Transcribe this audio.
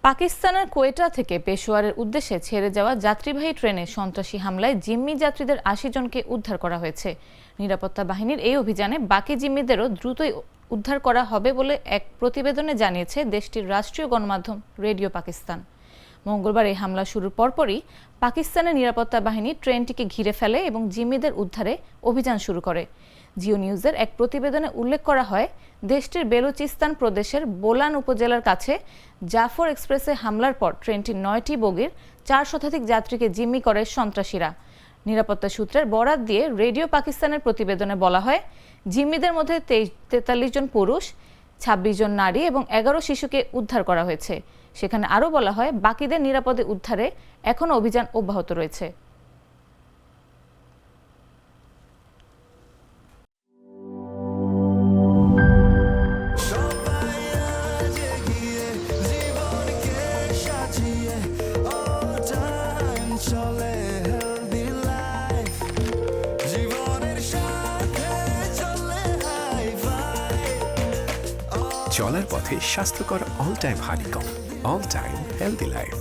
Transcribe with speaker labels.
Speaker 1: পাকিস্তানের কোয়েটা থেকে পেশোয়ারের উদ্দেশ্যে ছেড়ে যাওয়া যাত্রীবাহী ট্রেনে সন্ত্রাসী হামলায় জিম্মি যাত্রীদের ৮০ জনকে উদ্ধার করা হয়েছে। নিরাপত্তা বাহিনীর এই অভিযানে বাকি জিম্মিদেরও দ্রুতই উদ্ধার করা হবে বলে এক প্রতিবেদনে জানিয়েছে দেশটির রাষ্ট্রীয় গণমাধ্যম রেডিও পাকিস্তান। মঙ্গলবার এই হামলা শুরুর পরপরই পাকিস্তানের নিরাপত্তা বাহিনী ট্রেনটিকে ঘিরে ফেলে এবং জিম্মিদের উদ্ধারে অভিযান শুরু করে। জিও নিউজের এক প্রতিবেদনে উল্লেখ করা হয়, দেশটির বেলুচিস্তান প্রদেশের বোলান উপজেলার কাছে জাফর এক্সপ্রেসে হামলার পর ট্রেনটির ৯টি বগির ৪ শতাধিক যাত্রীকে জিম্মি করে সন্ত্রাসীরা। নিরাপত্তা সূত্রের বরাত দিয়ে রেডিও পাকিস্তানের প্রতিবেদনে বলা হয়, জিম্মিদের মধ্যে 43 জন পুরুষ, ২৬ জন নারী এবং ১১ শিশুকে উদ্ধার করা হয়েছে। সেখানে আরও বলা হয়, বাকিদের নিরাপদে উদ্ধারে এখনও অভিযান অব্যাহত রয়েছে।
Speaker 2: চলার পথে স্বাস্থ্যকর all time honeycomb, all time healthy life.